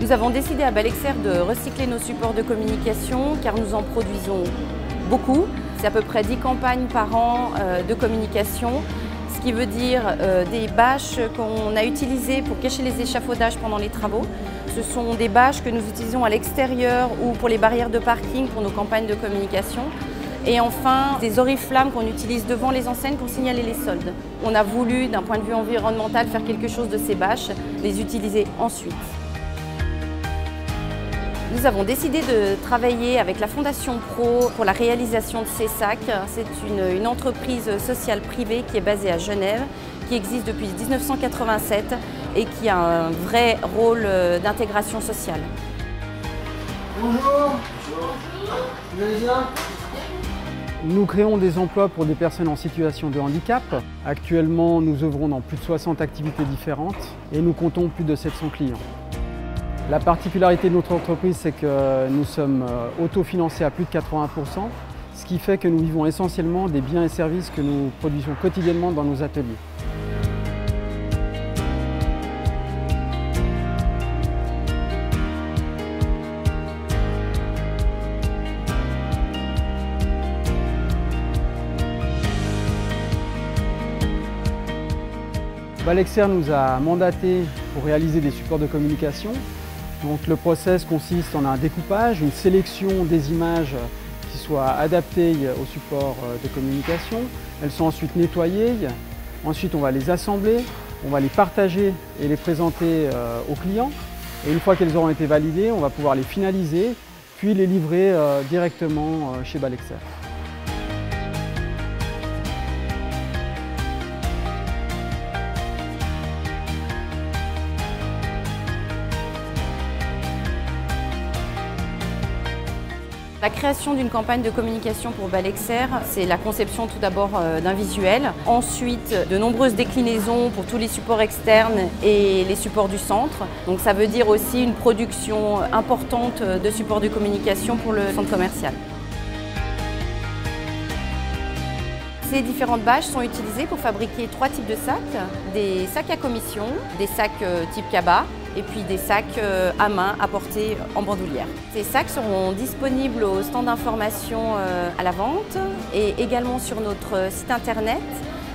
Nous avons décidé à Balexer de recycler nos supports de communication car nous en produisons beaucoup. C'est à peu près 10 campagnes par an de communication, ce qui veut dire des bâches qu'on a utilisées pour cacher les échafaudages pendant les travaux. Ce sont des bâches que nous utilisons à l'extérieur ou pour les barrières de parking pour nos campagnes de communication. Et enfin, des oriflammes qu'on utilise devant les enseignes pour signaler les soldes. On a voulu, d'un point de vue environnemental, faire quelque chose de ces bâches, les utiliser ensuite. Nous avons décidé de travailler avec la Fondation Pro pour la réalisation de ces sacs. C'est une entreprise sociale privée qui est basée à Genève, qui existe depuis 1987 et qui a un vrai rôle d'intégration sociale. Bonjour. Vous allez bien ? Nous créons des emplois pour des personnes en situation de handicap. Actuellement, nous œuvrons dans plus de 60 activités différentes et nous comptons plus de 700 clients. La particularité de notre entreprise, c'est que nous sommes autofinancés à plus de 80%, ce qui fait que nous vivons essentiellement des biens et services que nous produisons quotidiennement dans nos ateliers. Balexer nous a mandaté pour réaliser des supports de communication. Donc le process consiste en un découpage, une sélection des images qui soient adaptées au support de communication. Elles sont ensuite nettoyées, ensuite on va les assembler, on va les partager et les présenter aux clients. Et une fois qu'elles auront été validées, on va pouvoir les finaliser, puis les livrer directement chez Balexer. La création d'une campagne de communication pour Balexer, c'est la conception tout d'abord d'un visuel, ensuite de nombreuses déclinaisons pour tous les supports externes et les supports du centre. Donc ça veut dire aussi une production importante de supports de communication pour le centre commercial. Ces différentes bâches sont utilisées pour fabriquer 3 types de sacs, des sacs à commission, des sacs type cabas, et puis des sacs à main à porter en bandoulière. Ces sacs seront disponibles au stand d'information à la vente et également sur notre site internet.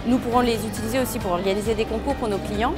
Nous pourrons les utiliser aussi pour organiser des concours pour nos clients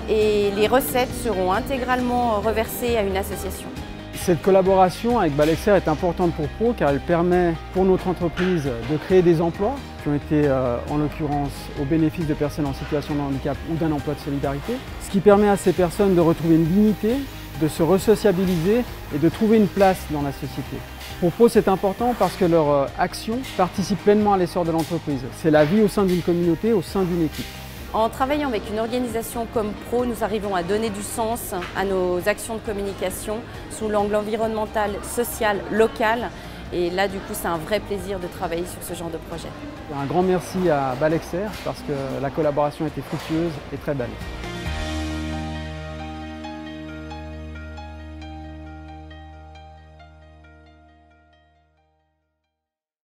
et les recettes seront intégralement reversées à une association. Cette collaboration avec Balexer est importante pour Pro car elle permet pour notre entreprise de créer des emplois qui ont été en l'occurrence au bénéfice de personnes en situation de handicap ou d'un emploi de solidarité, ce qui permet à ces personnes de retrouver une dignité, de se resociabiliser et de trouver une place dans la société. Pour Pro, c'est important parce que leur action participe pleinement à l'essor de l'entreprise. C'est la vie au sein d'une communauté, au sein d'une équipe. En travaillant avec une organisation comme Pro, nous arrivons à donner du sens à nos actions de communication sous l'angle environnemental, social, local. Et là, du coup, c'est un vrai plaisir de travailler sur ce genre de projet. Un grand merci à Balexer parce que la collaboration a été fructueuse et très belle.